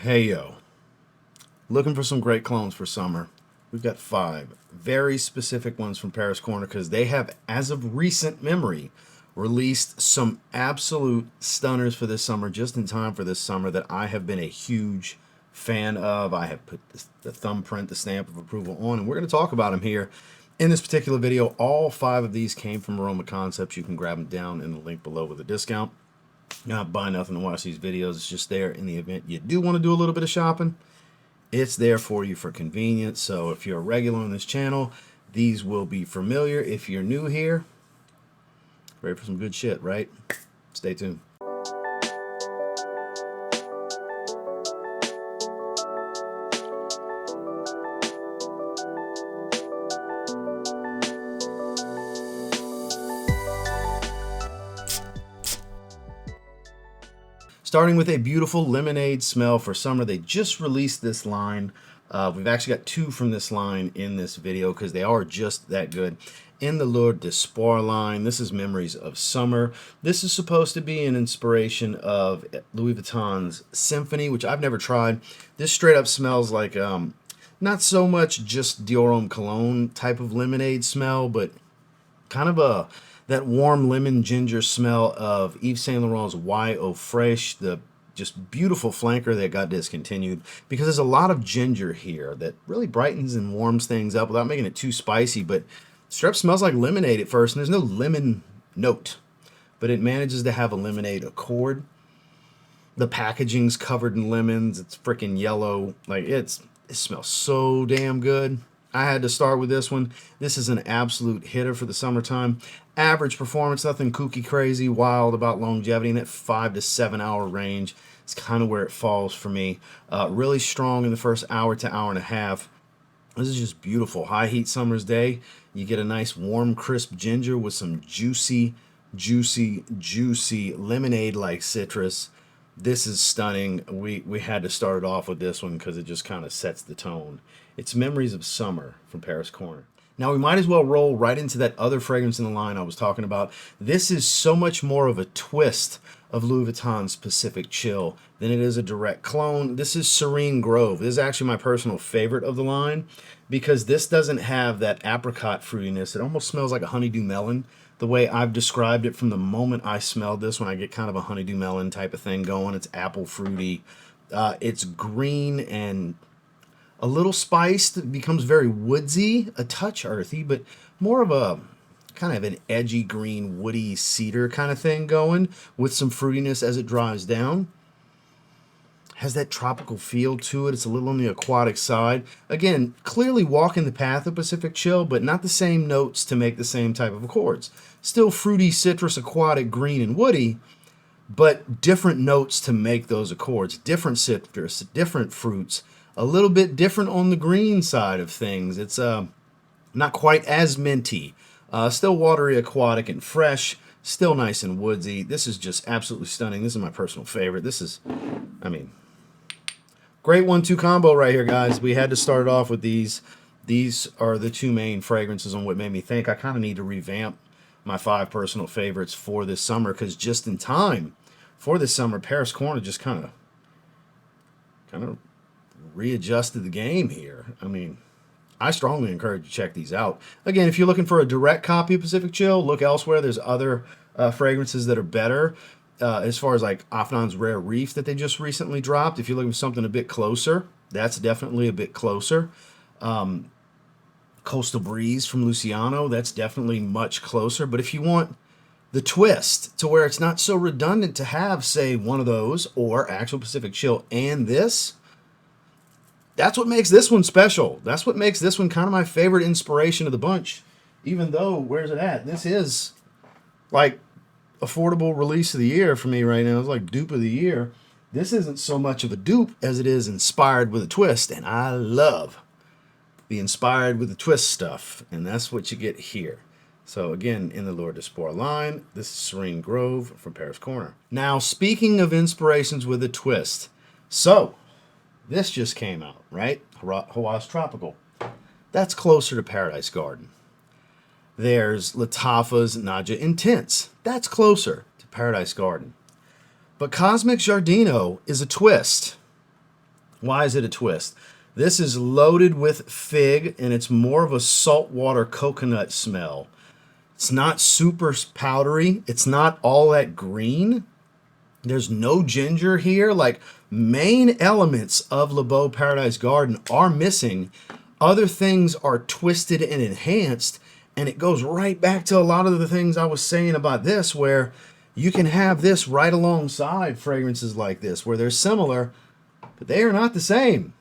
Hey yo, looking for some great clones for summer. We've got 5 very specific ones from Paris Corner because they have, as of recent memory, released some absolute stunners for this summer, just in time for this summer, that I have been a huge fan of. I have put the thumbprint, the stamp of approval on, and we're going to talk about them here in this particular video. All 5 of these came from Aroma Concepts. You can grab them down in the link below with a discount. You're not buying nothing to watch these videos. It's just there in the event you do want to do a little bit of shopping. It's there for you for convenience. So if you're a regular on this channel, these will be familiar. If you're new here, ready for some good shit, right? Stay tuned. Starting with a beautiful lemonade smell for summer. They just released this line. We've actually got 2 from this line in this video because they are just that good. In the Lueur d'Espoir line, this is Memories of Summer. This is supposed to be an inspiration of Louis Vuitton's Symphony, which I've never tried. This straight up smells like not so much just Dior Homme Cologne type of lemonade smell, but kind of that warm lemon ginger smell of Yves Saint Laurent's Y Eau Fraiche, the just beautiful flanker that got discontinued, because there's a lot of ginger here that really brightens and warms things up without making it too spicy. But strep smells like lemonade at first, and there's no lemon note, but it manages to have a lemonade accord. The packaging's covered in lemons. It's freaking yellow. Like it smells so damn good. I had to start with this one. This is an absolute hitter for the summertime. Average performance, nothing kooky, crazy, wild about longevity. In that 5 to 7 hour range, it's kind of where it falls for me. Really strong in the first hour to hour and a half. This is just beautiful. High heat summer's day. You get a nice warm, crisp ginger with some juicy, juicy, juicy lemonade-like citrus. This is stunning. We had to start it off with this one because it just kind of sets the tone. It's Memories of Summer from Paris Corner. Now we might as well roll right into that other fragrance in the line I was talking about. This is so much more of a twist of Louis Vuitton's Pacific Chill than it is a direct clone. This is Serene Grove. This is actually my personal favorite of the line because this doesn't have that apricot fruitiness. It almost smells like a honeydew melon, the way I've described it from the moment I smelled this, when I get kind of a honeydew melon type of thing going. It's apple fruity. It's green and a little spiced. It becomes very woodsy, a touch earthy, but more of a kind of an edgy green, woody cedar kind of thing going with some fruitiness as it dries down. Has that tropical feel to it. It's a little on the aquatic side. Again, clearly walking the path of Pacific Chill, but not the same notes to make the same type of accords. Still fruity, citrus, aquatic, green, and woody, but different notes to make those accords. Different citrus, different fruits. A little bit different on the green side of things. It's not quite as minty. Still watery, aquatic, and fresh. Still nice and woodsy. This is just absolutely stunning. This is my personal favorite. This is, I mean, great 1-2 combo right here, guys. We had to start off with these. These are the 2 main fragrances on what made me think I kind of need to revamp my 5 personal favorites for this summer, because just in time for this summer, Paris Corner just kind of readjusted the game here. I mean, I strongly encourage you to check these out. Again, if you're looking for a direct copy of Pacific Chill, look elsewhere. There's other fragrances that are better. As far as like Ophidian's Rare Reef that they just recently dropped, if you're looking for something a bit closer, that's definitely a bit closer. Coastal Breeze from Luciano, that's definitely much closer. But if you want the twist to where it's not so redundant to have, say, one of those or actual Pacific Chill and this, that's what makes this one special. That's what makes this one kind of my favorite inspiration of the bunch. Even though, where's it at? This is like affordable release of the year for me right now. It's like dupe of the year. This isn't so much of a dupe as it is inspired with a twist. And I love the inspired with a twist stuff. And that's what you get here. So again, in the Lueur d'Espoir line, this is Serene Grove from Paris Corner. Now, speaking of inspirations with a twist. So, this just came out, right? Hawass Tropical. That's closer to Paradise Garden. There's Lattafa's Nadja Intense. That's closer to Paradise Garden. But Cosmic Giardino is a twist. Why is it a twist? This is loaded with fig, and it's more of a saltwater coconut smell. It's not super powdery. It's not all that green. There's no ginger here. Like, main elements of Le Beau Paradise Garden are missing. Other things are twisted and enhanced, and it goes right back to a lot of the things I was saying about this, where you can have this right alongside fragrances like this, where they're similar, but they are not the same.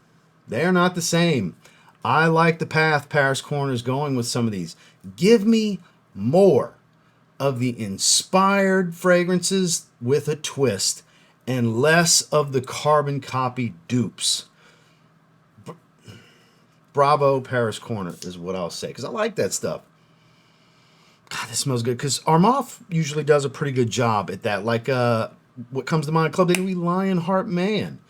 They are not the same. I like the path Paris Corner's going with some of these. Give me more of the inspired fragrances with a twist and less of the carbon copy dupes. Bravo, Paris Corner is what I'll say, because I like that stuff. God, this smells good, because Armaf usually does a pretty good job at that. Like, what comes to mind, Club de Nuit Lionheart Man.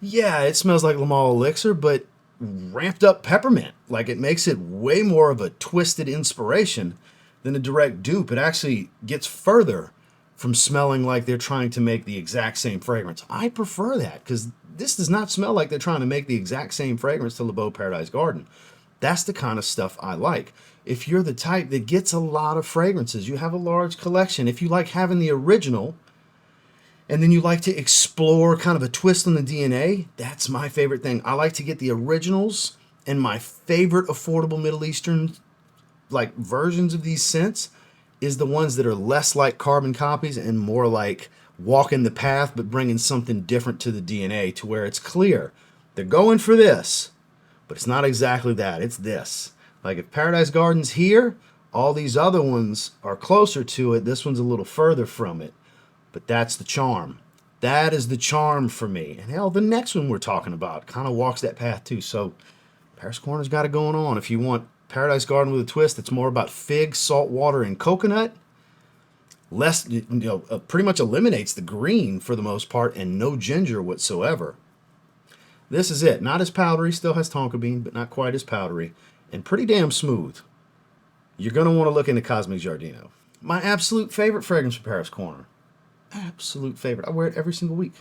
Yeah, it smells like Le Male Elixir, but ramped up peppermint. Like, it makes it way more of a twisted inspiration than a direct dupe. It actually gets further from smelling like they're trying to make the exact same fragrance. I prefer that, because this does not smell like they're trying to make the exact same fragrance to Le Beau Paradise Garden. That's the kind of stuff I like. If you're the type that gets a lot of fragrances, you have a large collection, if you like having the original, and then you like to explore kind of a twist on the DNA, that's my favorite thing. I like to get the originals, and my favorite affordable Middle Eastern like versions of these scents is the ones that are less like carbon copies and more like walking the path, but bringing something different to the DNA, to where it's clear they're going for this, but it's not exactly that. It's this. Like, if Paradise Garden's here, all these other ones are closer to it. This one's a little further from it. But that's the charm. That is the charm for me. And hell, the next one we're talking about kind of walks that path too. So Paris Corner's got it going on. If you want Paradise Garden with a twist, it's more about fig, salt water, and coconut. Less, pretty much eliminates the green for the most part, and no ginger whatsoever. This is it. Not as powdery, still has tonka bean, but not quite as powdery, and pretty damn smooth. You're going to want to look into Cosmic Giardino. My absolute favorite fragrance from Paris Corner. Absolute favorite. I wear it every single week.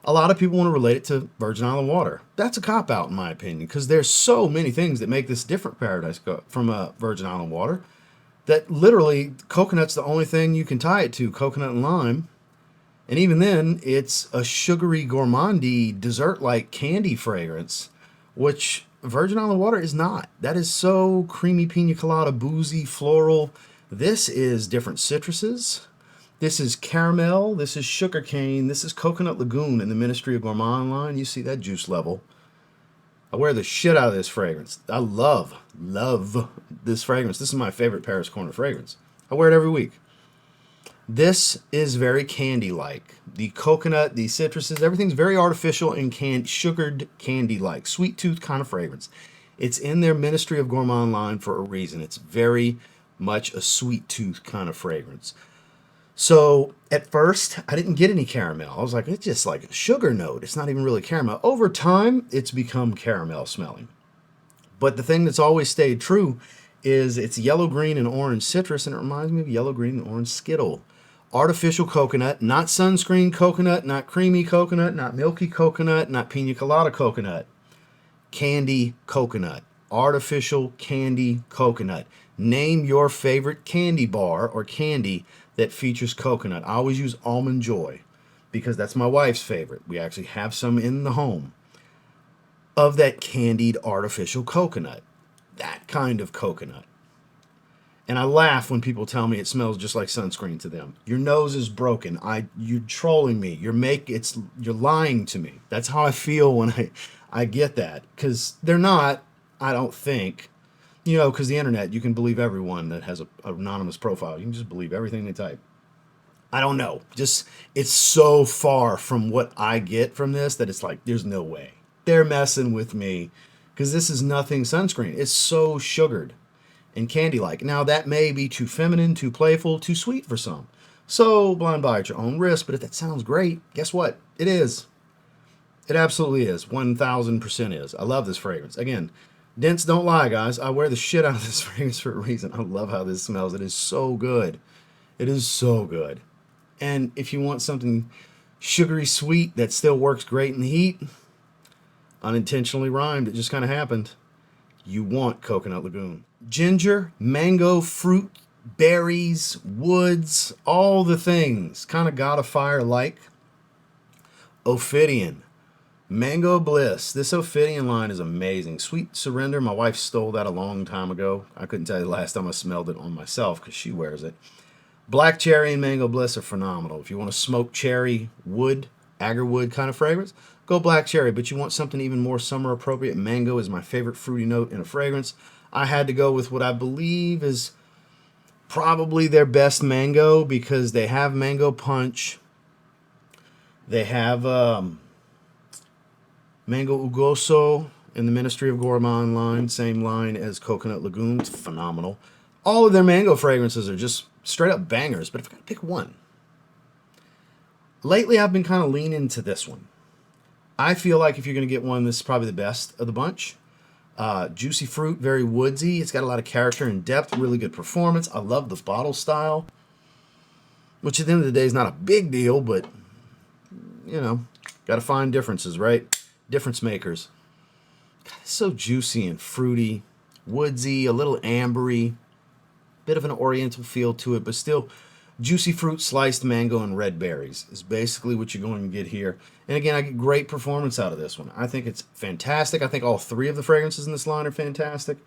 A lot of people want to relate it to Virgin Island water. That's a cop-out in my opinion, because there's so many things that make this different Paradise from Virgin Island water, that literally coconut's the only thing you can tie it to, coconut and lime. And even then, it's a sugary, gourmandy, dessert-like candy fragrance, which Virgin Island water is not. That is so creamy, pina colada, boozy, floral. This is different citruses. This is caramel. This is sugarcane. This is coconut lagoon in the Ministry of Gourmand line. You see that juice level. I wear the shit out of this fragrance. I love this fragrance. This is my favorite Paris Corner fragrance. I wear it every week. This is very candy-like. The coconut, the citruses, everything's very artificial and sugared candy-like. Sweet tooth kind of fragrance. It's in their Ministry of Gourmand line for a reason. It's very much a sweet tooth kind of fragrance. So at first, I didn't get any caramel. I was like, it's just like a sugar note. It's not even really caramel. Over time, it's become caramel smelling. But the thing that's always stayed true is it's yellow, green, and orange citrus, and it reminds me of yellow, green, and orange Skittle. Artificial coconut, not sunscreen coconut, not creamy coconut, not milky coconut, not pina colada coconut. Candy coconut. Artificial candy coconut. Name your favorite candy bar or candy that features coconut. I always use Almond Joy because that's my wife's favorite. We actually have some in the home of that candied artificial coconut. That kind of coconut. And I laugh when people tell me it smells just like sunscreen to them. Your nose is broken. You're trolling me. You're lying to me. That's how I feel when I get that. Because they're not, I don't think. Because the internet, you can believe everyone that has an anonymous profile. You can just believe everything they type. I don't know. Just, it's so far from what I get from this that it's like, there's no way. They're messing with me. Because this is nothing sunscreen. It's so sugared and candy-like. Now, that may be too feminine, too playful, too sweet for some. So, blind buy at your own risk. But if that sounds great, guess what? It is. It absolutely is. 1,000% is. I love this fragrance. Again, Dents don't lie, guys. I wear the shit out of this fragrance for a reason. I love how this smells. It is so good. It is so good. And if you want something sugary sweet that still works great in the heat, Unintentionally rhymed. It just kind of happened. You want Coconut Lagoon. Ginger, mango, fruit, berries, woods, all the things. Kind of got a fire like. Ophidian. Mango Bliss. This Ophidian line is amazing. Sweet Surrender. My wife stole that a long time ago. I couldn't tell you the last time I smelled it on myself because she wears it. Black Cherry and Mango Bliss are phenomenal. If you want a smoked cherry, wood, agarwood kind of fragrance, go Black Cherry. But you want something even more summer appropriate. Mango is my favorite fruity note in a fragrance. I had to go with what I believe is probably their best mango because they have mango punch. They have Mango Ugoso in the Ministry of Gourmand line, same line as Coconut Lagoon. It's phenomenal. All of their mango fragrances are just straight up bangers, but if I gotta pick one. Lately, I've been kind of leaning to this one. I feel like if you're gonna get one, this is probably the best of the bunch. Juicy fruit, very woodsy. It's got a lot of character and depth, really good performance. I love the bottle style, which at the end of the day is not a big deal, but you know, gotta find differences, right? Difference makers. God, it's so juicy and fruity, woodsy, a little ambery, bit of an oriental feel to it, but still juicy fruit, sliced mango, and red berries is basically what you're going to get here. And again, I get great performance out of this one. I think it's fantastic. I think all three of the fragrances in this line are fantastic.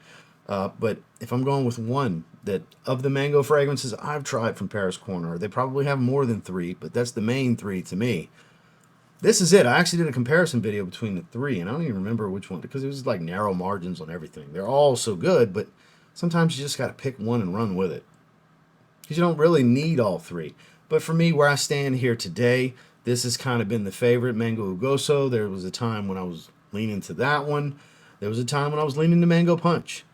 But if I'm going with one that of the mango fragrances I've tried from Paris Corner, they probably have more than three, but that's the main three to me. This is it. I actually did a comparison video between the three, and I don't even remember which one, because it was like narrow margins on everything. They're all so good, but sometimes you just got to pick one and run with it, because you don't really need all three. But for me, where I stand here today, this has kind of been the favorite, Mango Ugoso. There was a time when I was leaning to that one. There was a time when I was leaning to Mango Punch.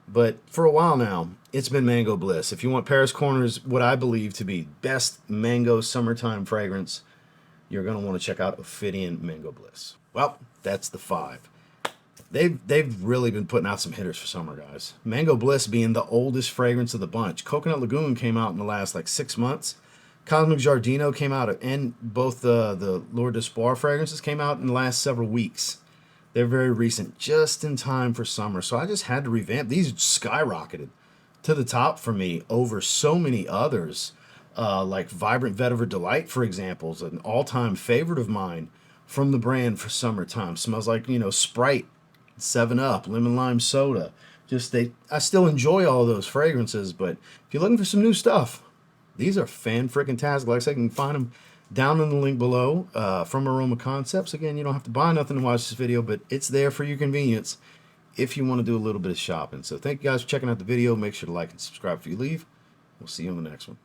But for a while now, it's been Mango Bliss. If you want Paris Corner's, what I believe to be best mango summertime fragrance, you're going to want to check out Ophidian Mango Bliss. Well, that's the 5. They've really been putting out some hitters for summer, guys. Mango Bliss being the oldest fragrance of the bunch. Coconut Lagoon came out in the last like 6 months. Cosmic Giardino came out, and both the Lueur fragrances came out in the last several weeks. They're very recent, just in time for summer. So I just had to revamp. These skyrocketed to the top for me over so many others. Like Vibrant Vetiver Delight, for example, is an all-time favorite of mine from the brand for summertime. Smells like, you know, Sprite, 7-Up, Lemon Lime Soda. I still enjoy all those fragrances, but if you're looking for some new stuff, these are fan-frickin-tastic. Like I said, you can find them down in the link below from Aroma Concepts. Again, you don't have to buy nothing to watch this video, but it's there for your convenience if you want to do a little bit of shopping. So thank you guys for checking out the video. Make sure to like and subscribe before you leave. We'll see you on the next one.